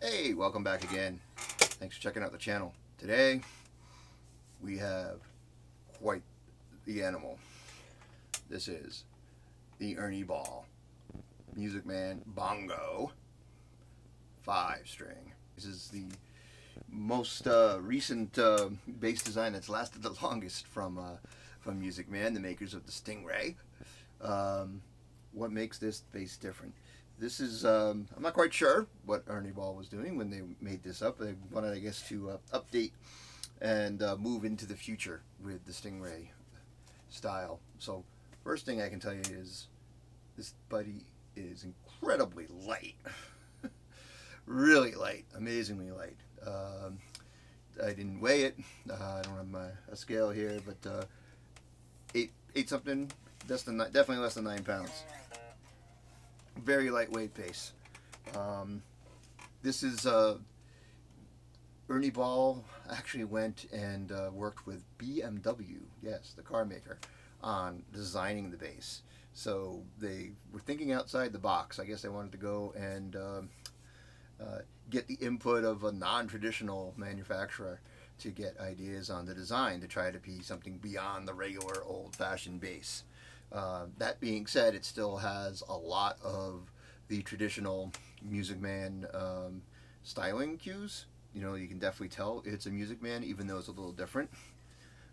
Hey, welcome back again. Thanks for checking out the channel. Today we have quite the animal. This is the Ernie Ball MusicMan Bongo 5-string. This is the most recent bass design that's lasted the longest from MusicMan, the makers of the Stingray. What makes this bass different? This is, I'm not quite sure what Ernie Ball was doing when they made this up. They wanted, I guess, to update and move into the future with the Stingray style. So, first thing I can tell you is this buddy is incredibly light. Really light, amazingly light. I didn't weigh it. I don't have a scale here, but 8 something, definitely less than 9 pounds. Very lightweight bass. This is Ernie Ball actually went and worked with BMW, yes, the car maker, on designing the bass. So they were thinking outside the box. I guess they wanted to go and get the input of a non-traditional manufacturer to get ideas on the design to try to be something beyond the regular old-fashioned bass. That being said, it still has a lot of the traditional MusicMan styling cues. You know, you can definitely tell it's a MusicMan, even though it's a little different.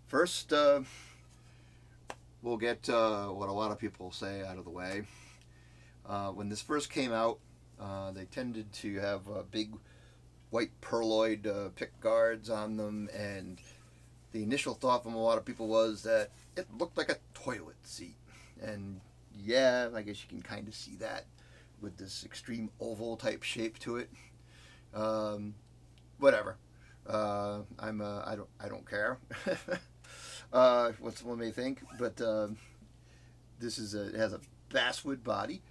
First, we'll get what a lot of people say out of the way. When this first came out, they tended to have big white pearloid pick guards on them, and the initial thought from a lot of people was that it looked like a toilet seat. And yeah, I guess you can kind of see that with this extreme oval type shape to it. Whatever. I don't care what someone may think, but this is it has a basswood body,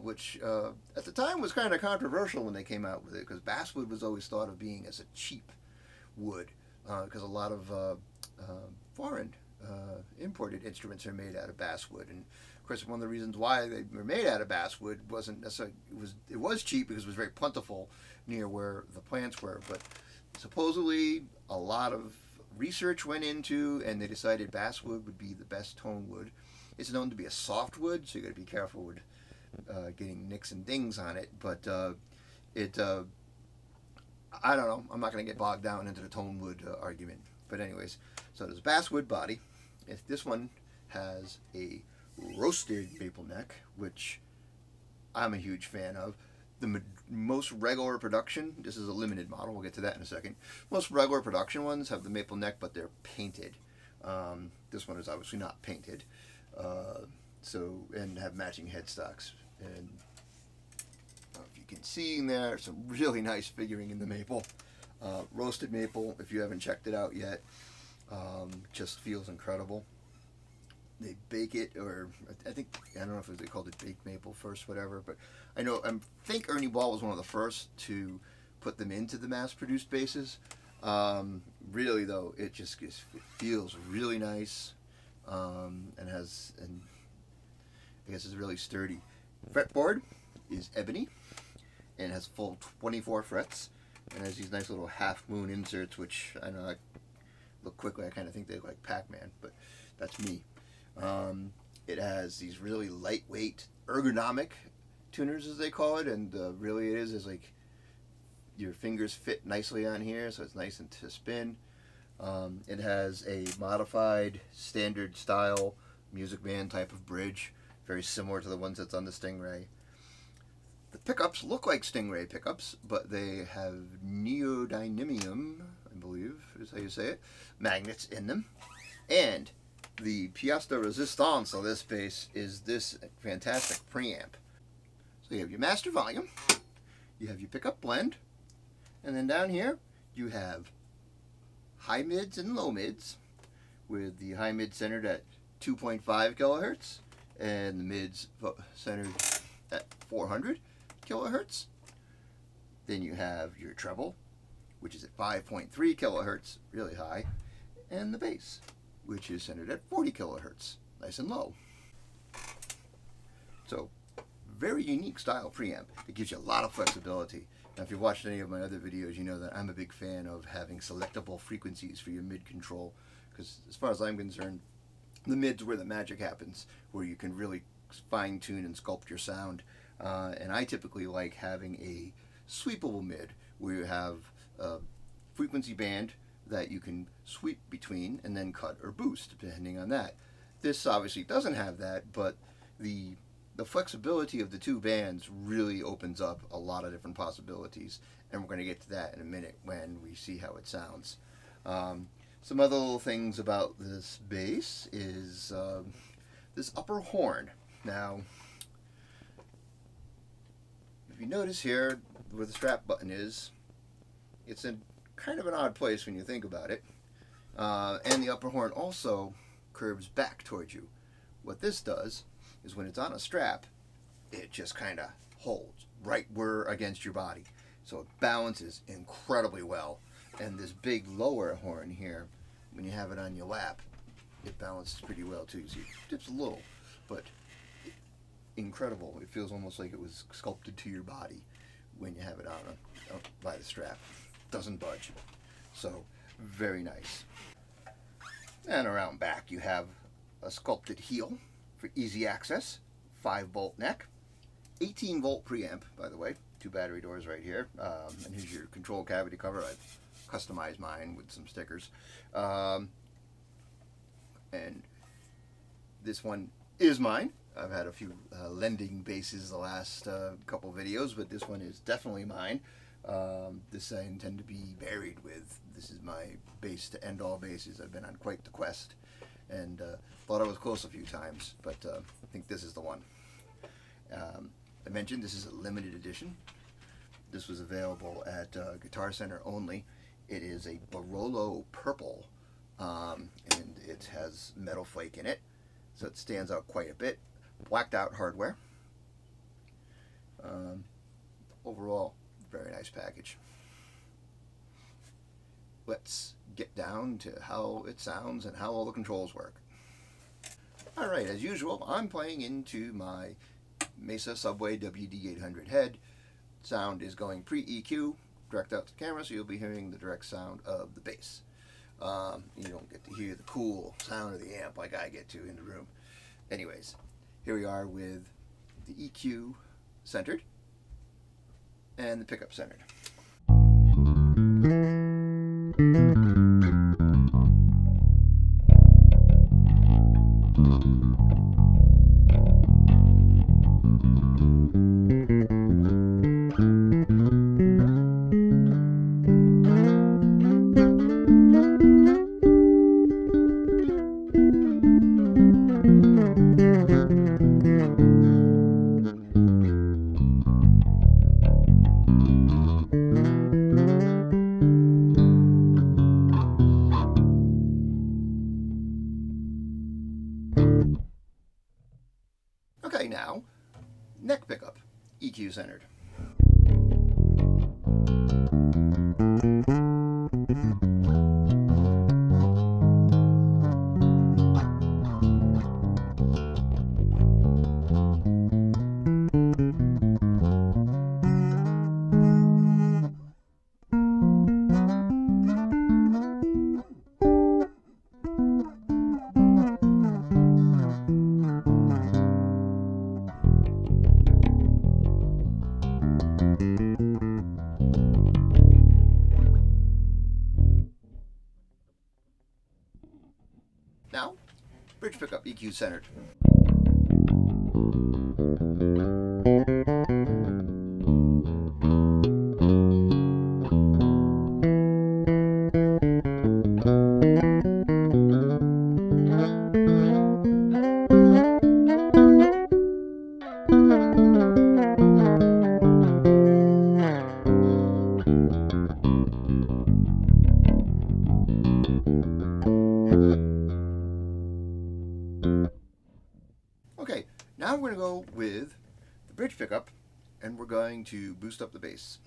which at the time was kind of controversial when they came out with it, because basswood was always thought of being as a cheap wood, because a lot of foreign imported instruments are made out of basswood. And of course, one of the reasons why they were made out of basswood wasn't necessarily, it was cheap because it was very plentiful near where the plants were, but supposedly a lot of research went into, and they decided basswood would be the best tone wood. It's known to be a soft wood, so you got to be careful with getting nicks and dings on it, but I don't know, I'm not going to get bogged down into the tone wood argument. But anyways, so there's a basswood body. If this one has a roasted maple neck, which I'm a huge fan of. The most regular production, this is a limited model, we'll get to that in a second. Most regular production ones have the maple neck, but they're painted. This one is obviously not painted, and have matching headstocks. And I don't know if you can see in there some really nice figuring in the maple. Roasted maple, if you haven't checked it out yet, just feels incredible. They bake it, or I don't know if they called it baked maple first, whatever, but I think Ernie Ball was one of the first to put them into the mass-produced basses. Really though, it feels really nice, and I guess it's really sturdy. Fretboard is ebony, and has full 24 frets, and has these nice little half-moon inserts, which I know, I look quickly, I kind of think they look like Pac-Man, but that's me. It has these really lightweight ergonomic tuners, as they call it, and really it is like your fingers fit nicely on here, so it's nice and to spin. It has a modified standard style MusicMan type of bridge, very similar to the ones that's on the Stingray. The pickups look like Stingray pickups, but they have neodymium, I believe is how you say it, magnets in them. And the pièce de résistance of this bass is this fantastic preamp. So you have your master volume, you have your pickup blend, and then down here you have high mids and low mids, with the high mid centered at 2.5 kilohertz and the mids centered at 400 kilohertz. Then you have your treble, which is at 5.3 kilohertz, really high, and the bass, which is centered at 40 kilohertz, nice and low. So, very unique style preamp. It gives you a lot of flexibility. Now, if you've watched any of my other videos, you know that I'm a big fan of having selectable frequencies for your mid control, because as far as I'm concerned, the mid's where the magic happens, where you can really fine tune and sculpt your sound. And I typically like having a sweepable mid where you have a frequency band that you can sweep between and then cut or boost depending on that. This obviously doesn't have that, but the flexibility of the two bands really opens up a lot of different possibilities, and we're going to get to that in a minute when we see how it sounds. Some other little things about this bass is this upper horn. Now, if you notice here where the strap button is, it's in kind of an odd place when you think about it. And the upper horn also curves back towards you. What this does is when it's on a strap, it just kind of holds right where against your body. So it balances incredibly well. And this big lower horn here, when you have it on your lap, it balances pretty well too. You see, it dips a little, but incredible. It feels almost like it was sculpted to your body when you have it on by the strap. Doesn't budge. So very nice. And around back you have a sculpted heel for easy access, 5-bolt neck, 18-volt preamp, by the way, 2 battery doors right here, and here's your control cavity cover. I've customized mine with some stickers, and this one is mine. I've had a few lending basses the last couple videos, but this one is definitely mine. This I intend to be buried with. This is my bass to end all basses. I've been on quite the quest, and thought I was close a few times, but I think this is the one. I mentioned this is a limited edition. This was available at Guitar Center only. It is a Barolo purple, and it has metal flake in it, so it stands out quite a bit. Blacked out hardware. Overall, very nice package. Let's get down to how it sounds and how all the controls work. Alright, as usual, I'm playing into my Mesa Subway WD-800 head. Sound is going pre-EQ, direct out to the camera, so you'll be hearing the direct sound of the bass. You don't get to hear the cool sound of the amp like I get to in the room. Anyways, here we are with the EQ centered and the pickup centered. Okay, now, neck pickup, EQ centered. Now, bridge pickup, EQ centered. Okay, now we're going to go with the bridge pickup, and we're going to boost up the bass.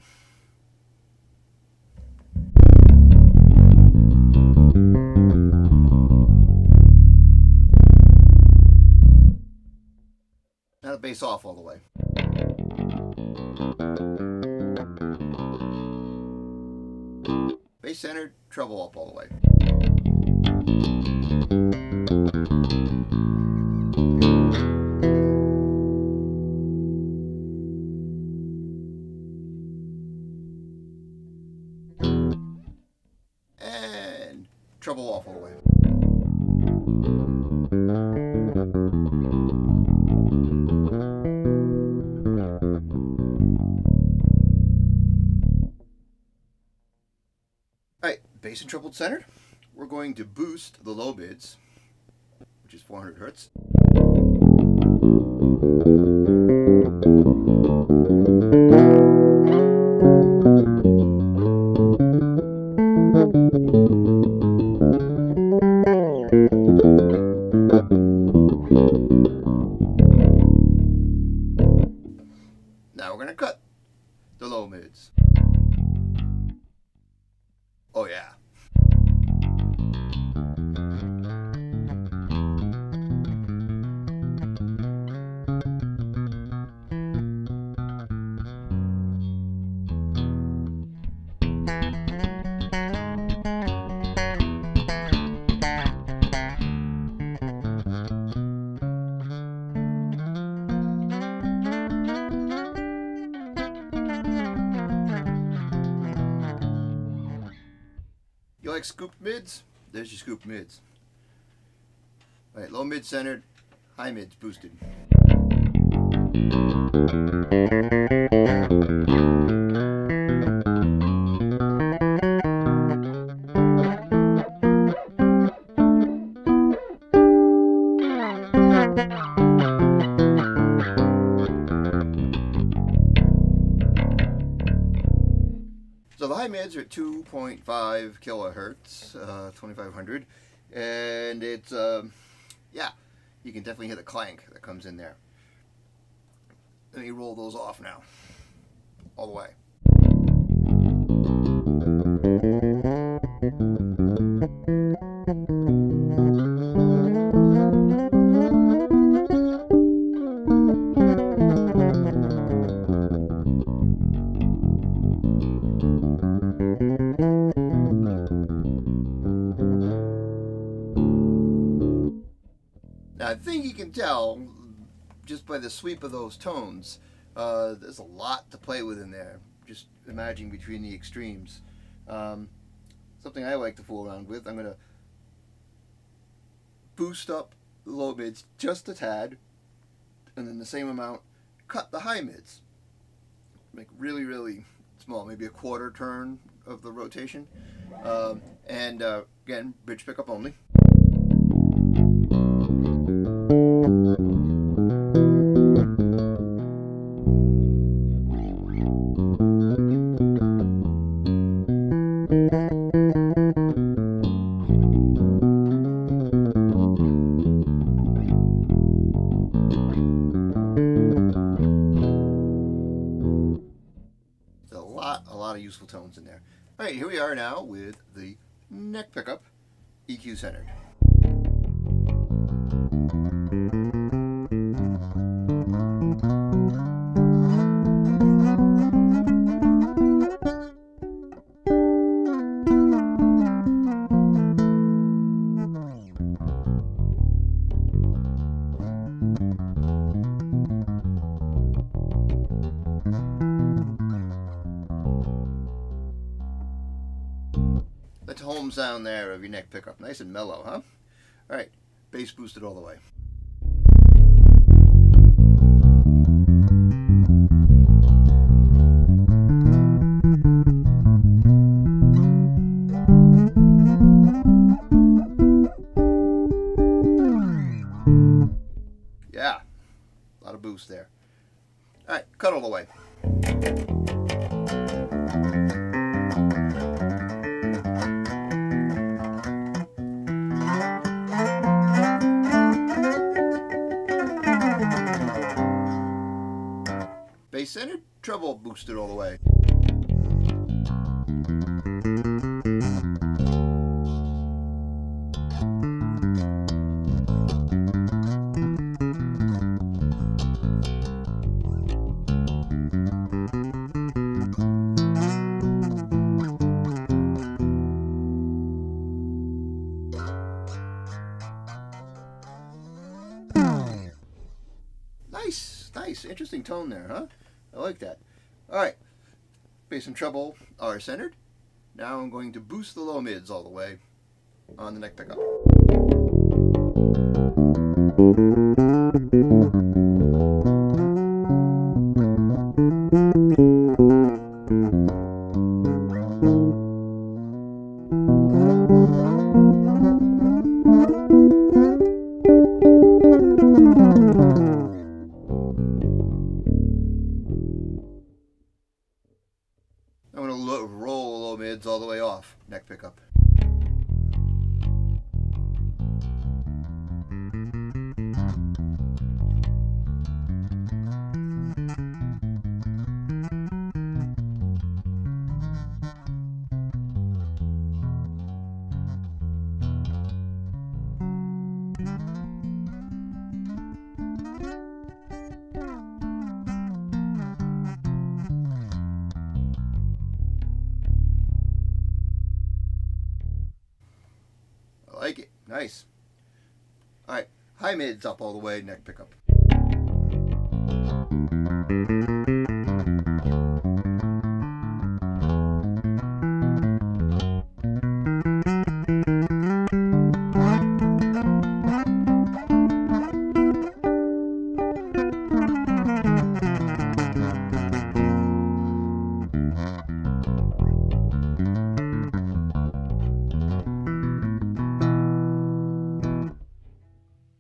Now the bass off all the way. bass centered, treble up all the way. And treble off all the way. Alright, bass and treble centered. We're going to boost the low mids, which is 400 hertz. Now we're going to cut the low mids. Oh yeah. You like scooped mids? There's your scooped mids. Alright, low mid centered, high mids boosted. So the high mids are at 2.5 kilohertz, 2500, and it's, yeah, you can definitely hear the clank that comes in there. Let me roll those off now, all the way. Now, I think you can tell just by the sweep of those tones, there's a lot to play with in there. Just imagine between the extremes. Something I like to fool around with, I'm going to boost up the low mids just a tad, and then the same amount, cut the high mids. Make really, really small, maybe a quarter turn of the rotation. Again, bridge pickup only. A lot of useful tones in there. All right, here we are now with the neck pickup, EQ centered. The home sound there of your neck pickup. Nice and mellow, huh? Alright, bass boosted all the way. Yeah, a lot of boost there. Alright, cut all the way. Bass centered, treble boosted all the way. Nice, nice, interesting tone there, huh? I like that. Alright, bass and treble are centered. Now I'm going to boost the low mids all the way on the neck pickup. I'm going to roll low mids all the way off neck pickup. I like it. Nice. Alright, high mids up all the way, neck pickup.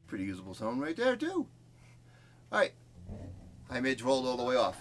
Pretty usable tone right there too. Alright, high mids rolled all the way off.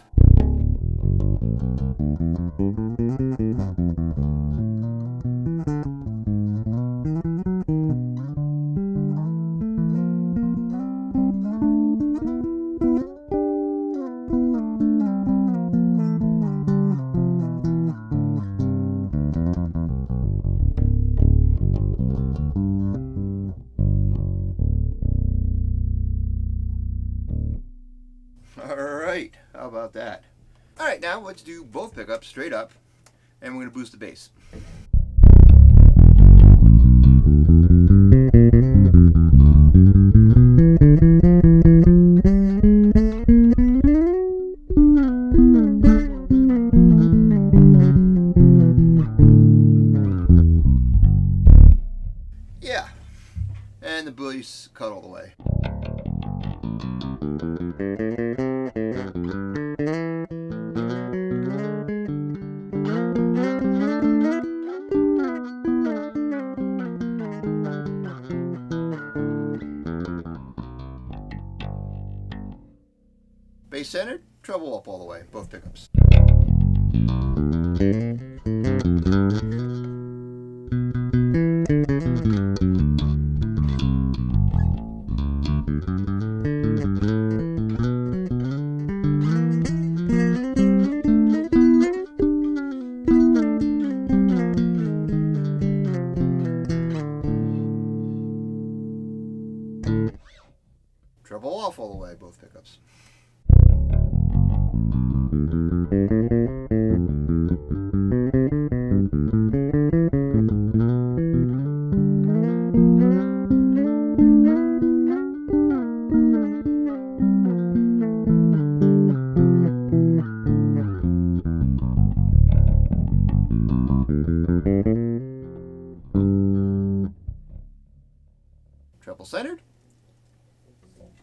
Alright, how about that? Alright, now let's do both pickups straight up, and we're going to boost the bass. Yeah, and the bass cut all the way. Bass centered, treble up all the way, both pickups. Treble off all the way, both pickups. Treble centered.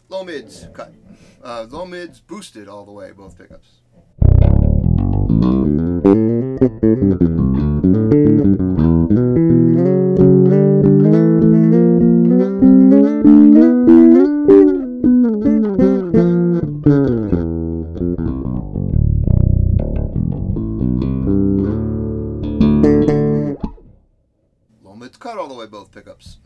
Low mids cut. Low mids boosted all the way, both pickups. Low mids cut all the way, both pickups.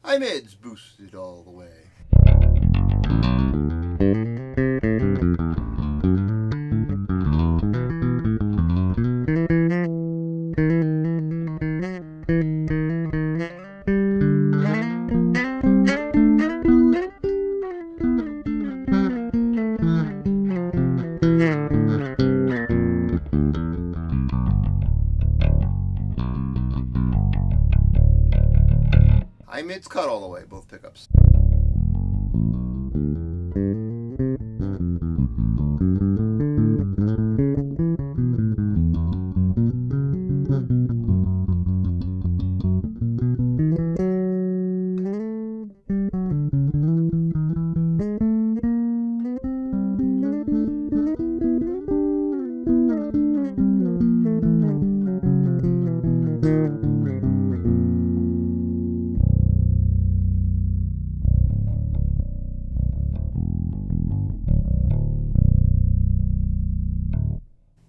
High mids boosted all the way. high mids cut all the way, both pickups.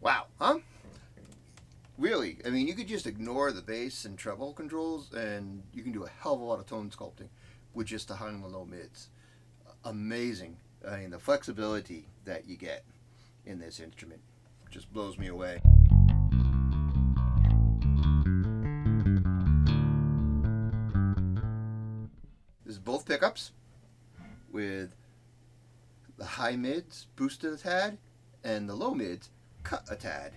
Wow, huh? Really, I mean, you could just ignore the bass and treble controls and you can do a hell of a lot of tone sculpting with just the high and the low mids. Amazing. I mean, the flexibility that you get in this instrument just blows me away. This is both pickups with the high mids boosted a tad and the low mids cut a tad.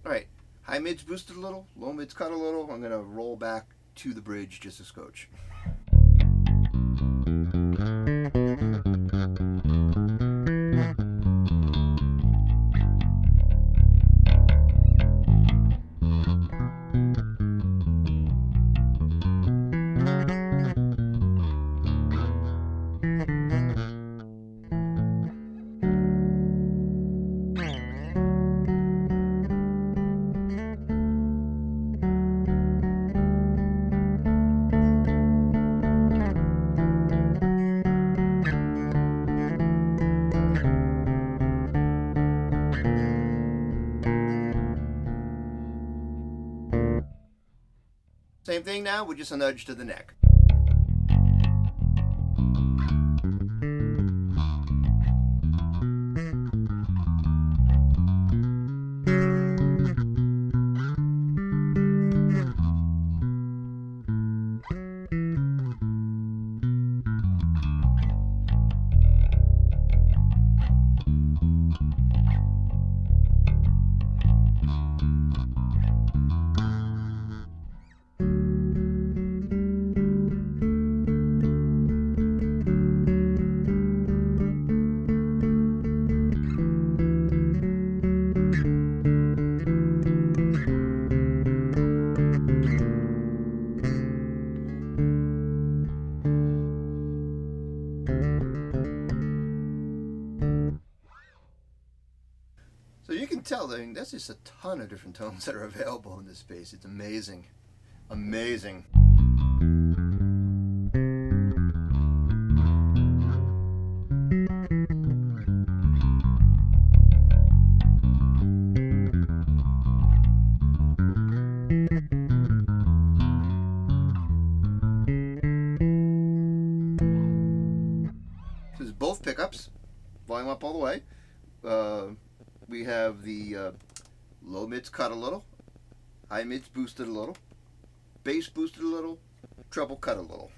Alright, high mids boosted a little, low mids cut a little. I'm going to roll back to the bridge just a scotch. Same thing now with just a nudge to the neck. So you can tell, I mean, there's just a ton of different tones that are available in this space. It's amazing. Amazing. This is both pickups, volume up all the way. We have the low mids cut a little, high mids boosted a little, bass boosted a little, treble cut a little.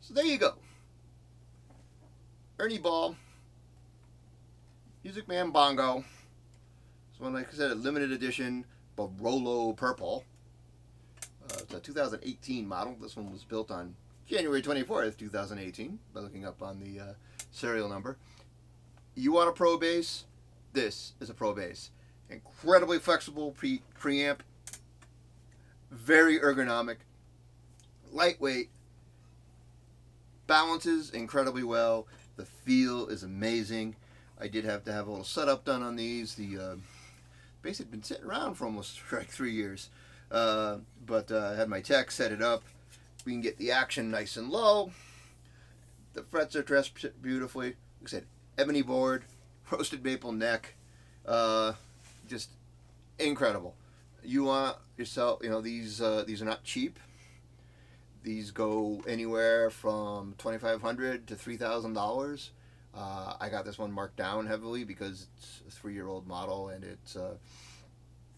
So there you go. Ernie Ball, MusicMan Bongo. This one, like I said, a limited edition Barolo Purple. It's a 2018 model. This one was built on January 24th, 2018, by looking up on the serial number. You want a pro bass? This is a pro bass. Incredibly flexible preamp, very ergonomic, lightweight, balances incredibly well. The feel is amazing. I did have to have a little setup done on these. The bass had been sitting around for almost like 3 years, but I had my tech set it up. We can get the action nice and low. The frets are dressed beautifully. Like I said, ebony board, roasted maple neck, just incredible. You want yourself, you know, these are not cheap. These go anywhere from $2,500 to $3,000. I got this one marked down heavily because it's a 3-year-old model, and it's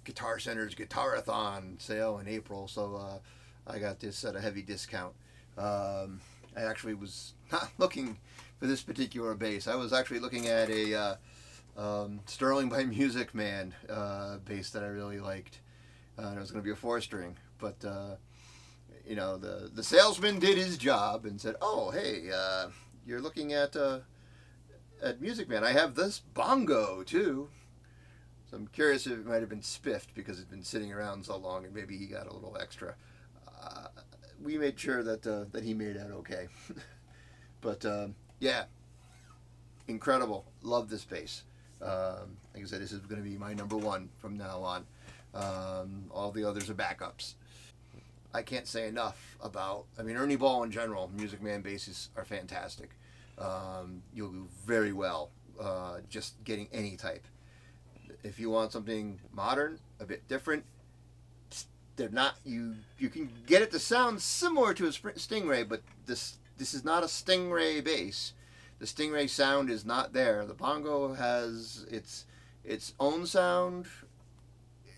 Guitar Center's Guitarathon sale in April, so I got this at a heavy discount. I actually was not looking for this particular bass. I was actually looking at a Sterling by MusicMan bass that I really liked, and it was going to be a 4-string, but you know, the salesman did his job and said, "Oh, hey, you're looking at MusicMan. I have this Bongo too." So I'm curious if it might have been spiffed because it's been sitting around so long, and maybe he got a little extra. We made sure that he made out okay. But yeah, incredible. Love this bass. Like I said, this is going to be my #1 from now on. All the others are backups. I can't say enough about, I mean, Ernie Ball in general, MusicMan basses are fantastic. You'll do very well just getting any type. If you want something modern, a bit different, they're not, you can get it to sound similar to a Stingray, but this is not a Stingray bass. The Stingray sound is not there. The Bongo has its own sound,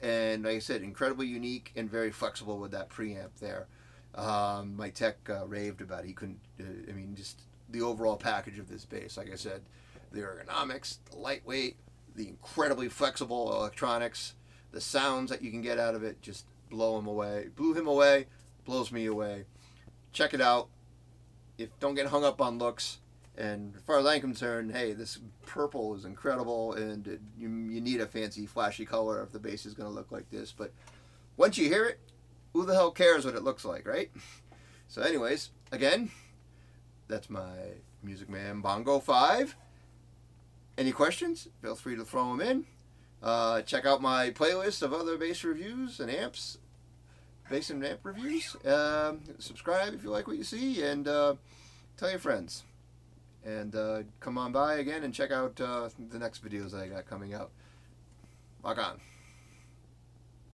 and like I said, incredibly unique and very flexible with that preamp there. My tech raved about it. He couldn't, I mean, just the overall package of this bass. Like I said, the ergonomics, the lightweight, the incredibly flexible electronics, the sounds that you can get out of it just blew him away, blows me away. Check it out. Don't get hung up on looks. And as far as I'm concerned, hey, this purple is incredible, and you need a fancy, flashy color if the bass is going to look like this. But once you hear it, who the hell cares what it looks like, right? So anyways, again, that's my MusicMan Bongo 5. Any questions? Feel free to throw them in. Check out my playlist of other bass reviews and amps, bass and amp reviews. Subscribe if you like what you see, and tell your friends. And come on by again and check out the next videos that I got coming out. Rock on.